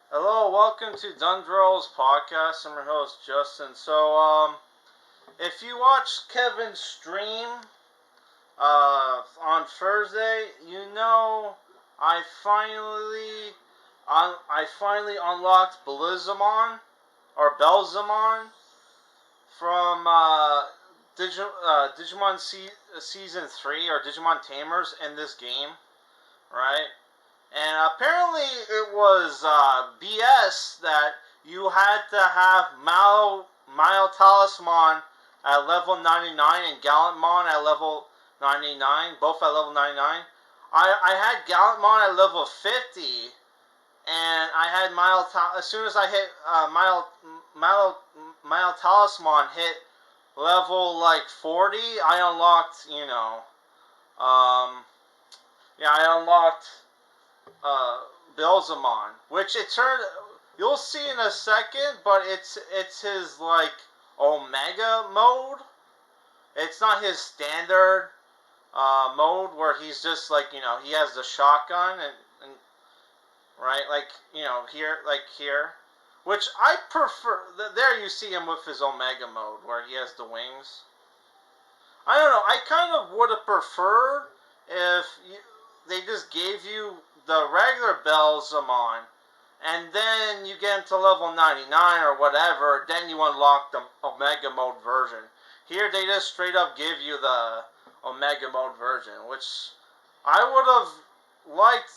Hello, welcome to Dundrell's podcast. I'm your host, Justin. If you watched Kevin's stream on Thursday, you know I finally unlocked Beelzemon from Digimon Season 3 or Digimon Tamers in this game, right? And apparently it was BS that you had to have Mile Talisman at level 99 and Gallantmon at level 99, both at level 99. I had Gallantmon at level 50, and I had as soon as I hit Mile Talisman hit level like 40, I unlocked, I unlocked uh, Beelzemon, which it turned. You'll see in a second, but it's his like Omega mode. It's not his standard mode where he's just like he has the shotgun and right here, which I prefer. There you see him with his Omega mode where he has the wings. I don't know. I kind of would have preferred if they just gave you the regular Beelzemon, and then you get into level 99 or whatever, then you unlock the Omega Mode version. Here they just straight up give you the Omega Mode version, which I would have liked,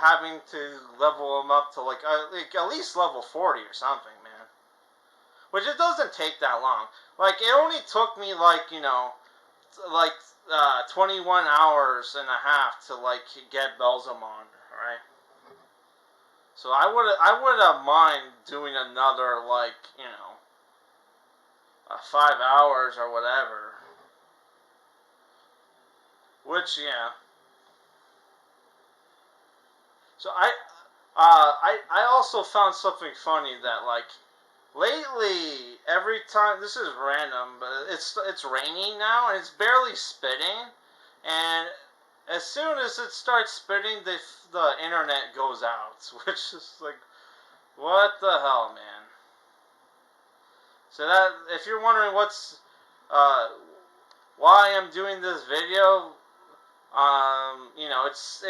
having to level them up to like at least level 40 or something, man. Which it doesn't take that long. Like, it only took me like 21 hours and a half to like get Beelzemon, right? So I would have mind doing another 5 hours or whatever. Which So I also found something funny that like lately every time this is random, but it's raining now and it's barely spitting, and as soon as it starts spitting, the internet goes out, which is like, what the hell, man? So that if you're wondering uh, why I'm doing this video, it's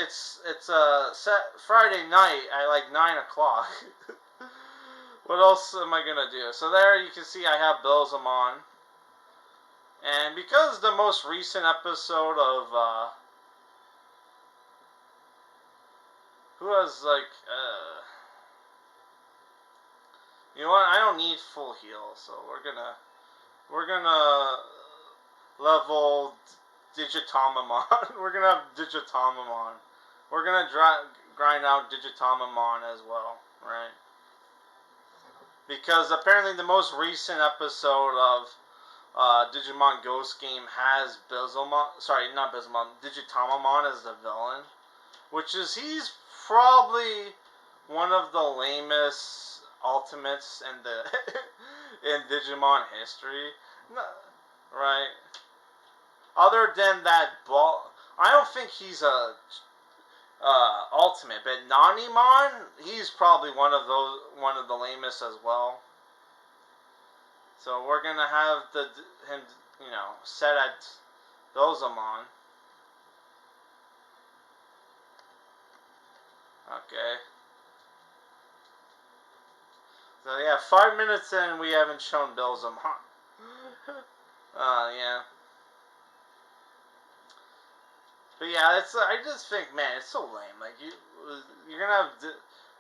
Friday night at like 9 o'clock. What else am I gonna do? So there you can see I have Beelzemon, and because the most recent episode of who has you know what? I don't need full heal, so we're gonna level Digitamamon. We're gonna have Digitamamon. We're gonna grind out Digitamamon as well, right? Because apparently the most recent episode of Digimon Ghost Game has Beelzemon. Sorry, not Beelzemon. Digitamamon as the villain, which is he's probably one of the lamest ultimates in the in Digimon history, right? Other than that ball, I don't think he's a ultimate, but Nanimon, he's probably one of the lamest as well. So we're gonna have him, set at Beelzemon. Okay. So yeah, 5 minutes in, we haven't shown Beelzemon. Yeah. But yeah, I just think, man, it's so lame. Like you're gonna have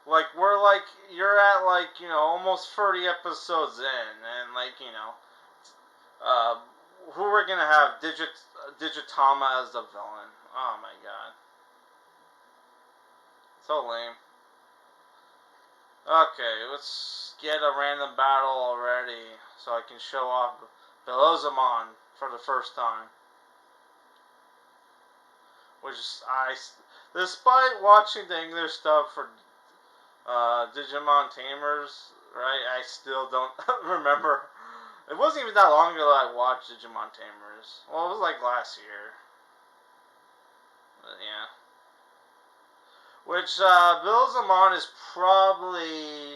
like we're like you're at almost 30 episodes in, and uh, who we're gonna have Digitama as the villain. Oh my god, so lame. Okay, let's get a random battle already, so I can show off Beelzemon for the first time. Which despite watching the English stuff for Digimon Tamers, right, I still don't remember. It wasn't even that long ago that I watched Digimon Tamers. Well, it was like last year. But yeah. Which Beelzemon is probably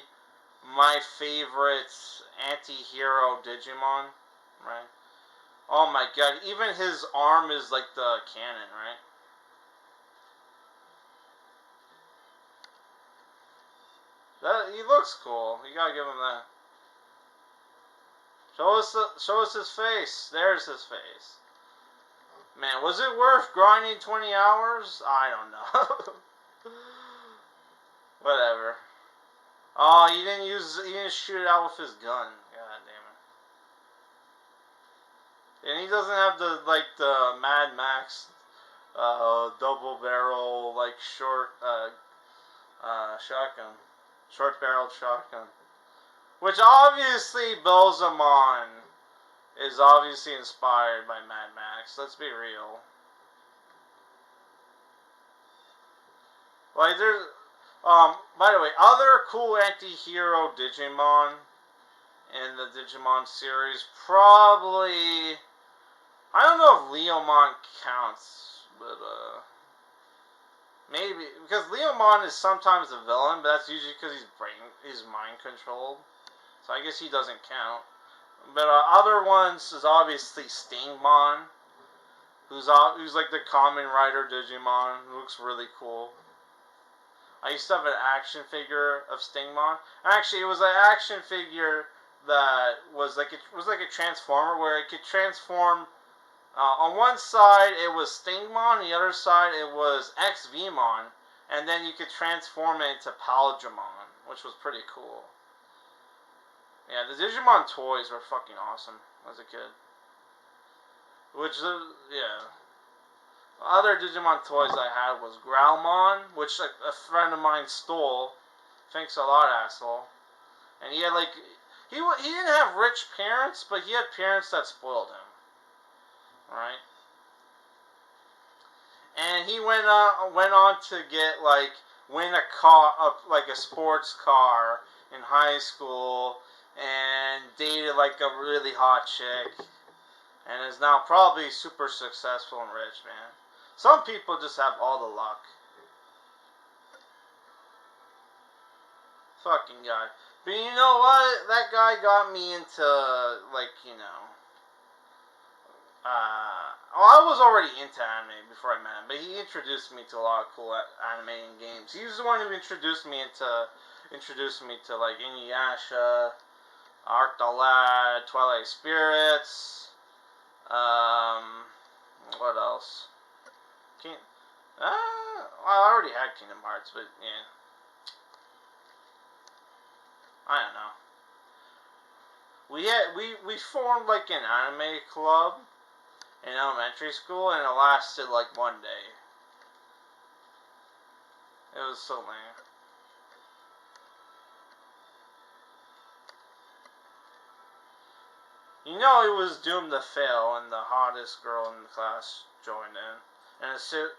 my favorite anti-hero Digimon, right? Oh my god, even his arm is like the cannon, right? He looks cool. You gotta give him that. Show us his face. There's his face. Man, was it worth grinding 20 hours? I don't know. Whatever. Oh, he didn't shoot it out with his gun. God damn it. And he doesn't have the Mad Max double barrel short shotgun. Short barreled shotgun. Which obviously Beelzemon is obviously inspired by Mad Max. Let's be real. Like there's by the way, other cool anti-hero Digimon in the Digimon series, probably I don't know if Leomon counts, but maybe because Leomon is sometimes a villain, but that's usually because he's mind controlled. So I guess he doesn't count. But other ones is obviously Stingmon, who's like the Common Rider Digimon, who looks really cool. I used to have an action figure of Stingmon. Actually, it was an action figure that was like a transformer where it could transform. On one side it was Stingmon, the other side it was XVmon, and then you could transform it into Paladramon, which was pretty cool. Yeah, the Digimon toys were fucking awesome as a kid. Yeah. Other Digimon toys I had was Growlmon, which a friend of mine stole. Thanks a lot, asshole. And he had he didn't have rich parents, but he had parents that spoiled him. Right? And he went on to get win a car, a sports car in high school, and dated a really hot chick, and is now probably super successful and rich, man. Some people just have all the luck. Fucking guy. But you know what? That guy got me into I was already into anime before I met him, but he introduced me to a lot of cool anime and games. He was the one who introduced me to Inuyasha, Arc the Lad, Twilight Spirits. What else? I already had Kingdom Hearts, but yeah, I don't know. We formed an anime club in elementary school, and it lasted one day. It was so lame. You know it was doomed to fail when the hottest girl in the class joined in, and as soon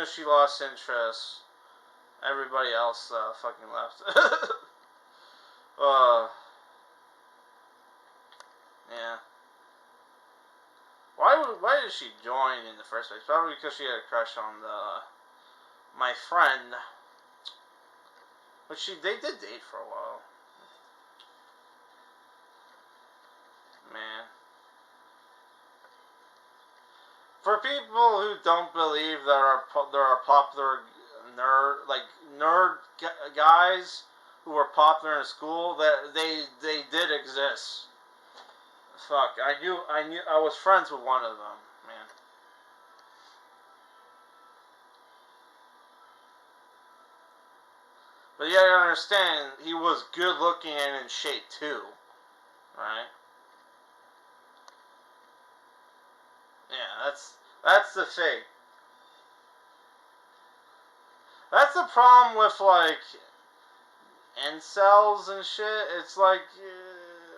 as she lost interest, everybody else fucking left. Yeah. Why did she join in the first place? Probably because she had a crush on my friend, which they did date for a while. Man. For people who don't believe there are popular nerd guys who were popular in school, that they did exist. Fuck, I was friends with one of them, man. But you gotta understand, he was good looking and in shape too, right? Yeah, that's the thing. That's the problem with incels and shit. It's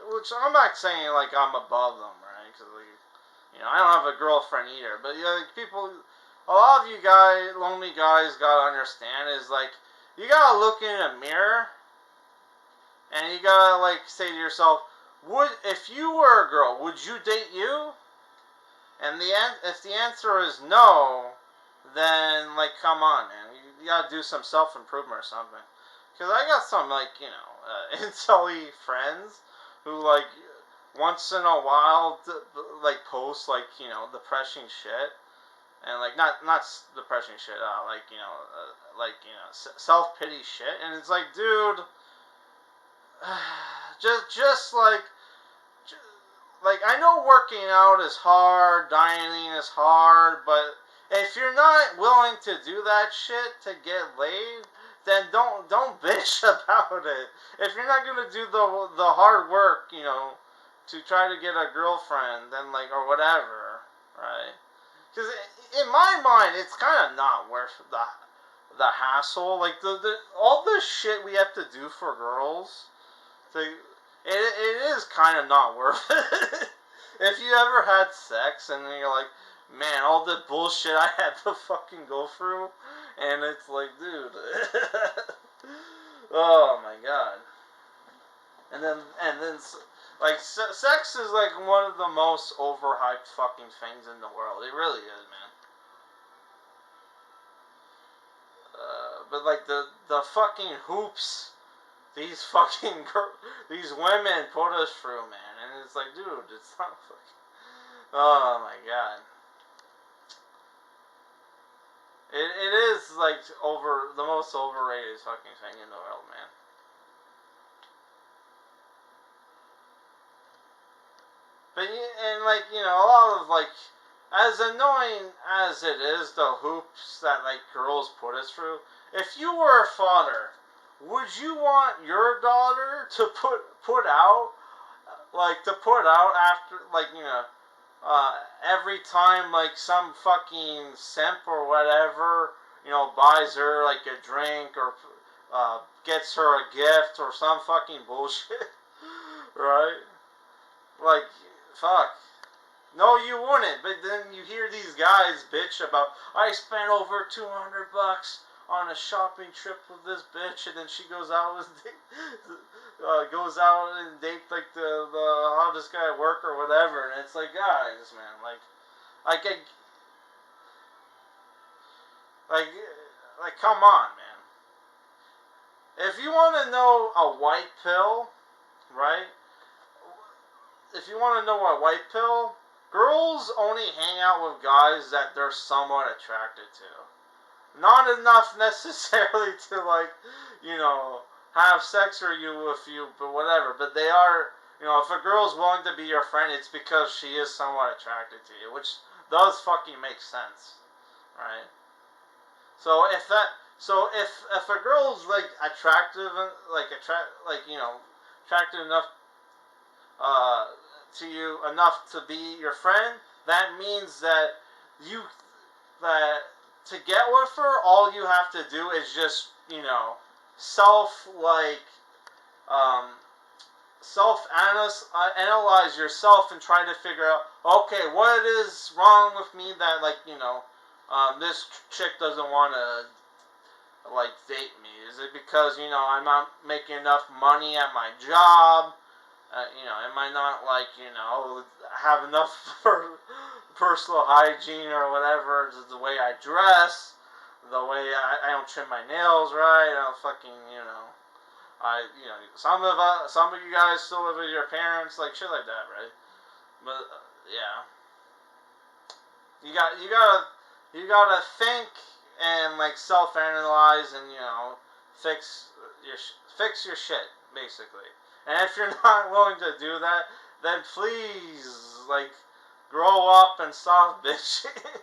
which I'm not saying I'm above them, right? Because I don't have a girlfriend either. But people, a lot of you guys, lonely guys, gotta understand is you gotta look in a mirror, and you gotta say to yourself, if you were a girl, would you date you? And if the answer is no, then come on, man, you gotta do some self improvement or something. Because I got some, like, intelly friends who, like, once in a while, like, post, like, depressing shit. And, like, not depressing shit, self-pity shit. And it's like, dude, just like, I know working out is hard, dieting is hard, but if you're not willing to do that shit to get laid, then don't bitch about it. If you're not gonna do the hard work, to try to get a girlfriend, then, like, or whatever, right? Because in my mind, it's kind of not worth the hassle. Like, the all the shit we have to do for girls, it is kind of not worth it. If you ever had sex and you're like, man, all the bullshit I had to fucking go through, and it's like, dude, oh my god. And then, like, sex is like one of the most overhyped fucking things in the world. It really is, man. But like the fucking hoops these fucking these women put us through, man, and it's like, dude, it's not fucking. Oh my god. It is like the most overrated fucking thing in the world, man. But and like a lot of like, as annoying as it is, the hoops that like girls put us through. If you were a father, would you want your daughter to put out after like every time like some fucking simp or whatever buys her like a drink or gets her a gift or some fucking bullshit, right? Like, fuck. No, you wouldn't. But then you hear these guys bitch about, I spent over $200 on a shopping trip with this bitch, and then she goes out and date like the hottest guy at work or whatever, and it's like, guys, man, like like, come on, man. If you want to know a white pill, right? If you want to know a white pill, girls only hang out with guys that they're somewhat attracted to. Not enough necessarily to, like, have sex with you, but whatever. But they are, if a girl's willing to be your friend, it's because she is somewhat attracted to you, which does fucking make sense, right? So if a girl's like attractive, attractive enough uh, to you enough to be your friend, that means that you that to get with her, all you have to do is just self um, analyze yourself and try to figure out, okay, what is wrong with me that this chick doesn't want to like date me? Is it because I'm not making enough money at my job? Am I not like have enough personal hygiene or whatever? The way I dress, the way I don't trim my nails right. I don't fucking some of you guys still live with your parents, like shit like that, right? But yeah, you gotta think and like self-analyze and fix your shit basically. And if you're not willing to do that, then please like grow up and stop bitching.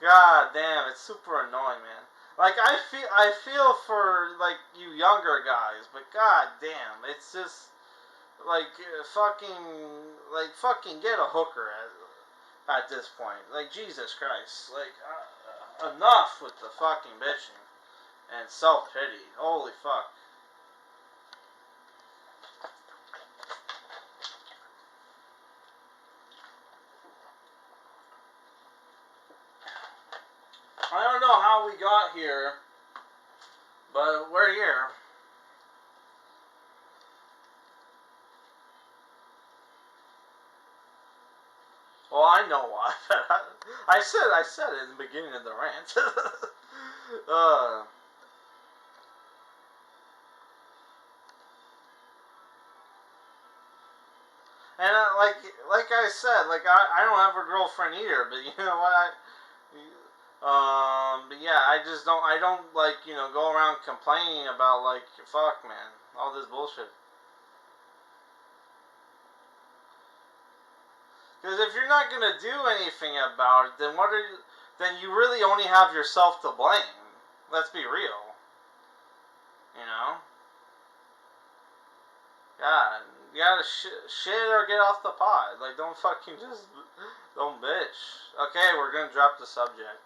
God damn, it's super annoying, man. Like I feel for like you younger guys, but god damn, it's just like fucking get a hooker at this point. Like Jesus Christ, like enough with the fucking bitching and self pity. Holy fuck. I don't know how we got here, but we're here. Well, I know why. I said it in the beginning of the rant. uh, And like I said, like I don't have a girlfriend either, but you know what? But yeah, I don't like go around complaining about like fuck man, all this bullshit. Because if you're not gonna do anything about it, then what are you? Then you really only have yourself to blame. Let's be real. You know. God, you gotta shit or get off the pot. Like, don't fucking just don't bitch. Okay, we're gonna drop the subject.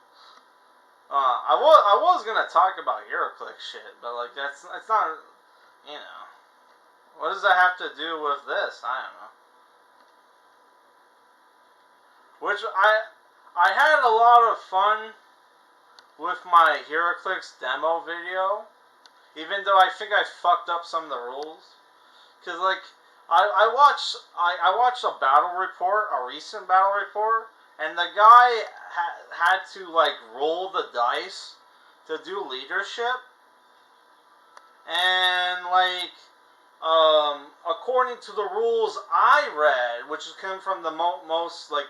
I was gonna talk about HeroClix shit, but like it's not. You know, what does that have to do with this? I don't know. Which I had a lot of fun with my HeroClix demo video, even though I think I fucked up some of the rules. Cause like I watched a battle report, a recent battle report, and the guy had to like roll the dice to do leadership, and like according to the rules I read, which is coming from the most like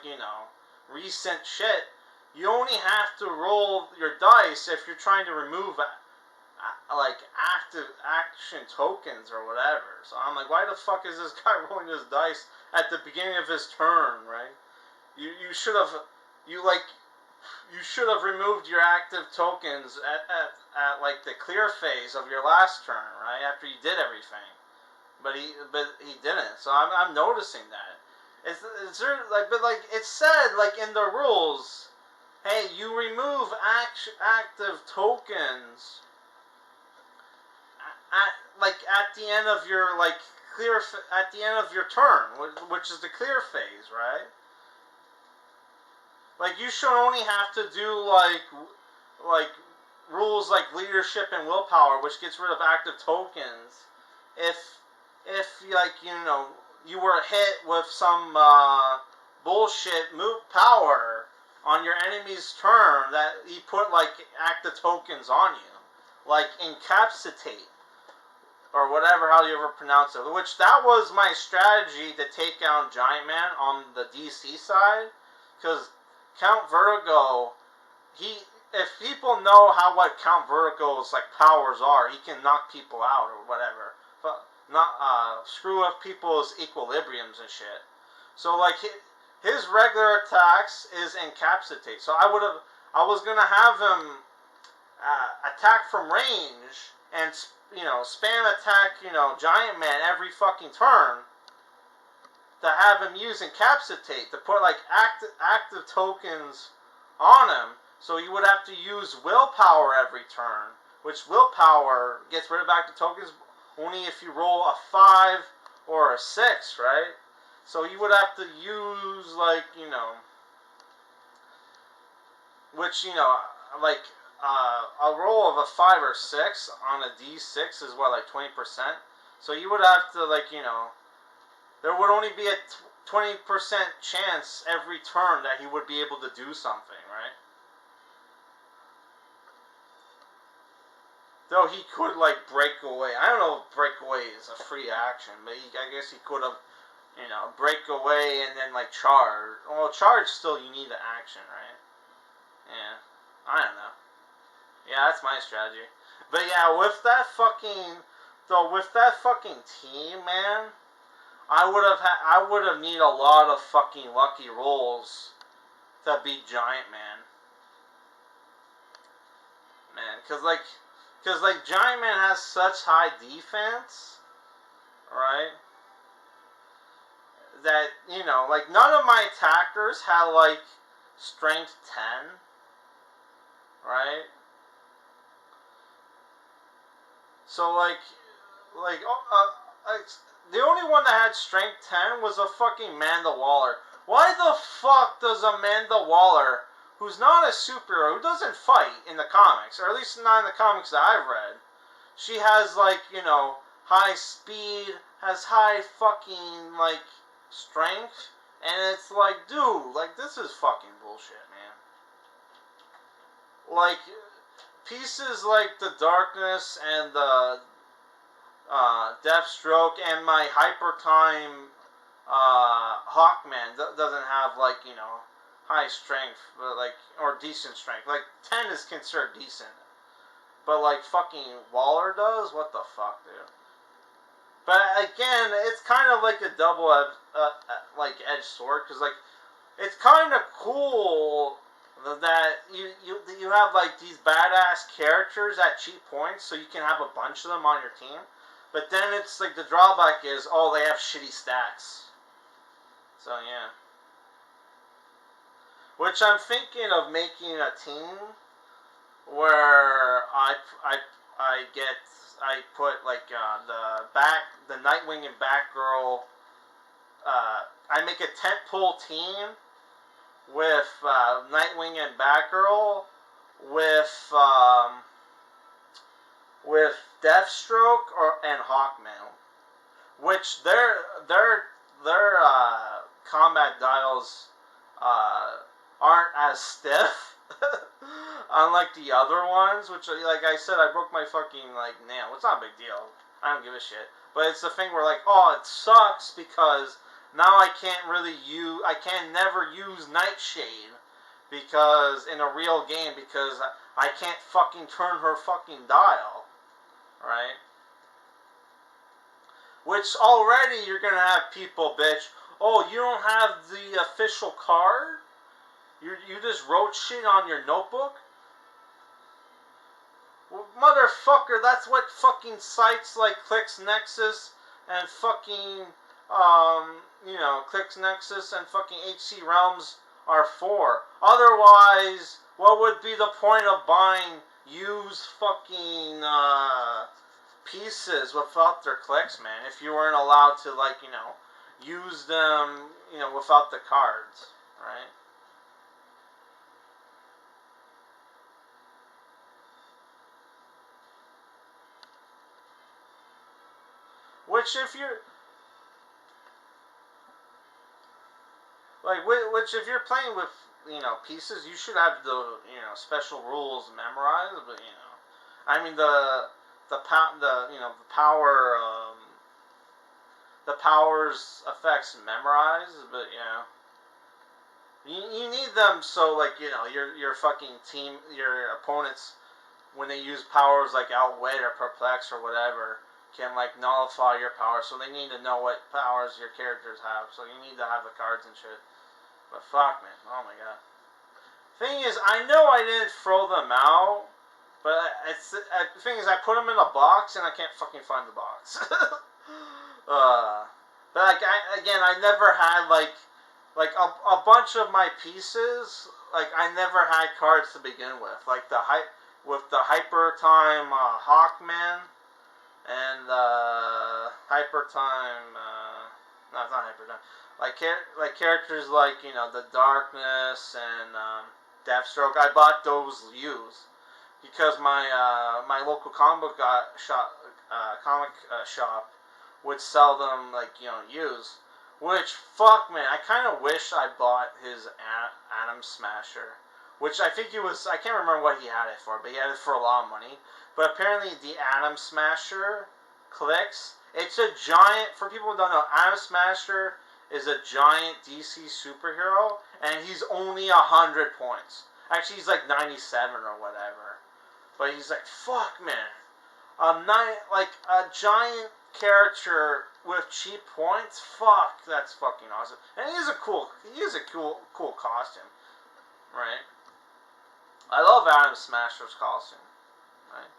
recent shit, you only have to roll your dice if you're trying to remove like active action tokens or whatever. So I'm like, why the fuck is this guy rolling his dice at the beginning of his turn, right? You should have you should have removed your active tokens at like the clear phase of your last turn, right? After you did everything. But he didn't. So I'm noticing that. It's there like but like it said like in the rules, hey, you remove active tokens at the end of your like clear at the end of your turn, which is the clear phase, right? Like you should only have to do like rules like leadership and willpower, which gets rid of active tokens. If like you were hit with some bullshit move power on your enemy's turn that he put like active tokens on you, like incapacitate or whatever, how you ever pronounce it. Which that was my strategy to take down Giant Man on the DC side, because Count Vertigo, if people know what Count Vertigo's like powers are, he can knock people out or whatever, but not screw up people's equilibriums and shit. So like his regular attacks is incapacitate. So I was gonna have him attack from range and spam attack Giant Man every fucking turn, to have him use incapacitate to put like active tokens on him. So you would have to use willpower every turn, which willpower gets rid of active tokens only if you roll a 5 or a 6, right? So you would have to use like which like a roll of a 5 or 6 on a D6 is what, like 20%. So you would have to like there would only be a 20% chance every turn that he would be able to do something, right? Though he could like break away. I don't know if break away is a free action, but I guess he could have break away and then like charge. Well, charge still you need the action, right? Yeah, I don't know. Yeah, that's my strategy. But yeah, with that fucking team, man, I would have need a lot of fucking lucky rolls to beat Giant Man. Man, cause like Giant Man has such high defense, right? That like none of my attackers had like strength 10, right? So like the only one that had strength 10 was a fucking Amanda Waller. Why the fuck does Amanda Waller, who's not a superhero, who doesn't fight in the comics, or at least not in the comics that I've read, she has like high speed, has high fucking like strength, and it's like, dude, like this is fucking bullshit, man. Like pieces like the Darkness and the Deathstroke and my Hyper Time Hawkman doesn't have like high strength, but like or decent strength. Like 10 is considered decent, but like fucking Waller does. What the fuck, dude? But again, it's kind of like a double like edged sword because like it's kind of cool that you have like these badass characters at cheap points, so you can have a bunch of them on your team. But then it's like the drawback is, oh, they have shitty stats. So yeah. Which I'm thinking of making a team where I get I put like the Nightwing and Batgirl. I make a tentpole team with Nightwing and Batgirl with with Deathstroke and Hawkman, which their combat dials aren't as stiff. Unlike the other ones, which, like I said, I broke my fucking like nail. It's not a big deal. I don't give a shit. But it's the thing where like, oh, it sucks because now I can never use Nightshade because in a real game because I can't fucking turn her fucking dial, right? Which already you're gonna have people bitch. Oh, you don't have the official card? You just wrote shit on your notebook? Well, motherfucker, that's what fucking sites like ClicksNexus and fucking, ClicksNexus and fucking HC Realms are for. Otherwise, what would be the point of buying used fucking, pieces without their clicks, man? If you weren't allowed to, like, use them, without the cards, right? Which if you're which if you're playing with pieces, you should have the special rules memorized. But I mean the power the powers effects memorized. But you need them so like your fucking team, your opponents, when they use powers like Outwit or Perplex or whatever, can like nullify your power. So they need to know what powers your characters have. So you need to have the cards and shit. But fuck, man. Oh my god. Thing is, I know I didn't throw them out, but the thing is, I put them in a box and I can't fucking find the box. But like, I never had like a bunch of my pieces. Like I never had cards to begin with. Like with the Hyper Time Hawkman and Hyper Time. No, it's not Hyper Time. Like characters like the Darkness and Deathstroke. I bought those used because my local comic shop would sell them like used. Which fuck man, I kind of wish I bought his Atom Smasher. Which I think I can't remember what he had it for, but he had it for a lot of money. But apparently the Atom Smasher clicks. It's a giant, for people who don't know, Atom Smasher is a giant DC superhero, and he's only 100 points. Actually, he's like 97 or whatever. But he's like, fuck, man. Like a giant character with cheap points. Fuck, that's fucking awesome. And he is a cool costume, right? I love Atom Smasher's costume, right?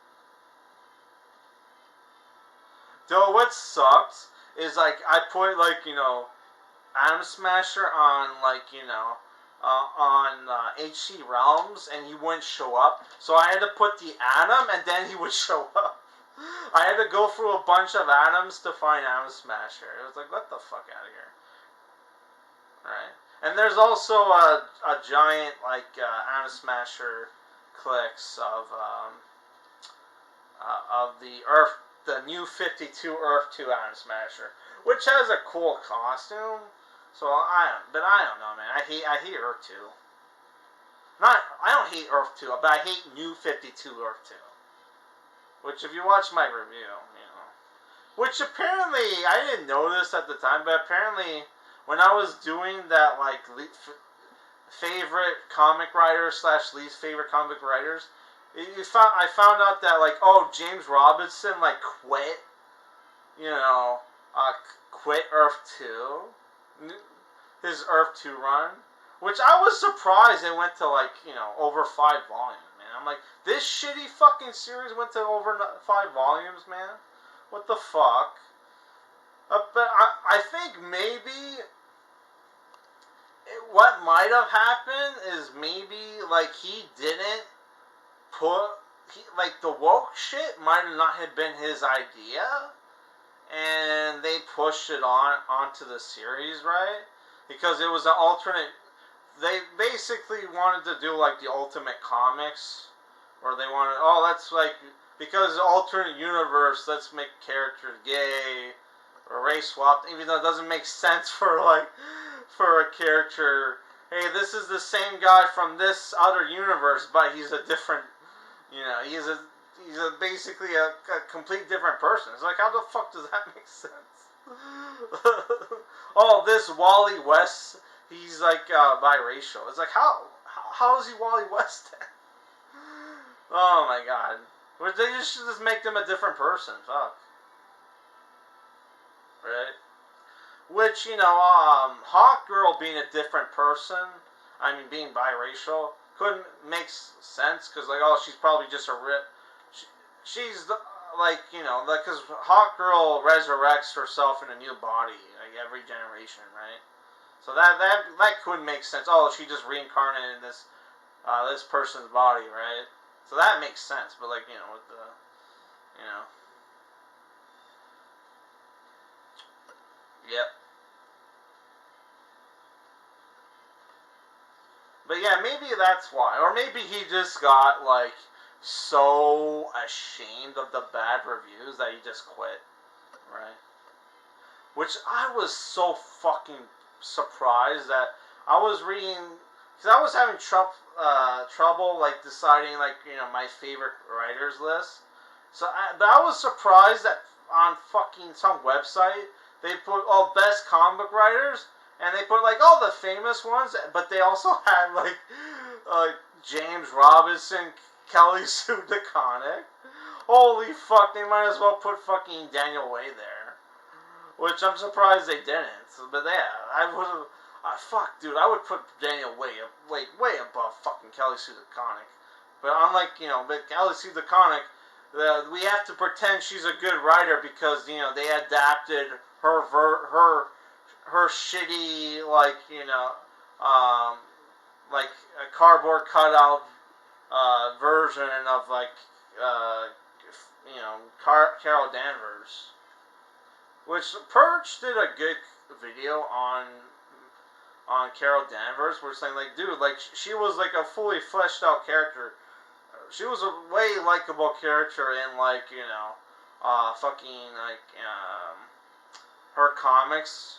Though what sucks is like I put like Atom Smasher on like on HC Realms and he wouldn't show up, so I had to put the Atom and then he would show up. I had to go through a bunch of Atoms to find Atom Smasher. It was like, what the fuck out of here, right? And there's also a giant like Atom Smasher clicks of the new 52 Earth 2 Atom Smasher, which has a cool costume. So I don't know, man. I hate Earth 2. I don't hate Earth 2, but I hate new 52 Earth 2. Which, if you watch my review, which apparently I didn't know this at the time, but apparently when I was doing that, like, favorite comic writers / least favorite comic writers, I found out that, like, oh, James Robinson, like, quit, you know, quit Earth 2, his Earth 2 run, which I was surprised it went to, like, over 5 volumes, man. I'm like, this shitty fucking series went to over 5 volumes, man. What the fuck? But I think maybe what might have happened is maybe, like, he didn't like, the woke shit might have not have been his idea, and they pushed it onto the series, right? Because it was an alternate. They basically wanted to do, like, the Ultimate Comics, where they wanted, oh, let's, like, because alternate universe, let's make characters gay or race swapped, even though it doesn't make sense for, like, for a character. Hey, this is the same guy from this other universe, but he's a different. He's basically a complete different person. It's like, how the fuck does that make sense? Oh, this Wally West, he's, like, biracial. It's like, how is he Wally West then? Oh my god. They should just make them a different person. Fuck. Right? Which, Hawk Girl being a different person, being biracial, couldn't make sense, because, like, oh, she's probably just she's, like, because Hawk Girl resurrects herself in a new body, like, every generation, right? So that couldn't make sense. Oh, she just reincarnated in this person's body, right? So that makes sense, but, like, with the, yep. But yeah, maybe that's why. Or maybe he just got, like, so ashamed of the bad reviews that he just quit. Right? Which I was so fucking surprised that I was reading. Because I was having trouble, like, deciding, like, my favorite writers list. But I was surprised that on fucking some website, they put all best comic writers, and they put, like, all the famous ones, but they also had, like James Robinson, Kelly Sue DeConnick. Holy fuck, they might as well put fucking Daniel Way there. Which I'm surprised they didn't. But yeah, I would have. Fuck, dude, I would put Daniel way above fucking Kelly Sue DeConnick. But unlike, but Kelly Sue DeConnick, we have to pretend she's a good writer because, they adapted her shitty, like, like a cardboard cutout version of, like, Carol Danvers. Which Perch did a good video on Carol Danvers, where it's saying, like, dude, like, she was, like, a fully fleshed out character. She was a way likable character in, like, fucking, like, her comics,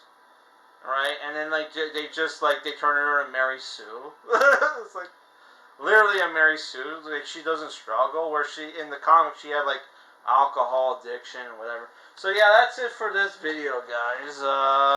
right? And then, like, they just, like, they turn her into Mary Sue. It's like, literally a Mary Sue. Like, she doesn't struggle, where in the comics, she had, like, alcohol addiction or whatever. So, yeah, that's it for this video, guys.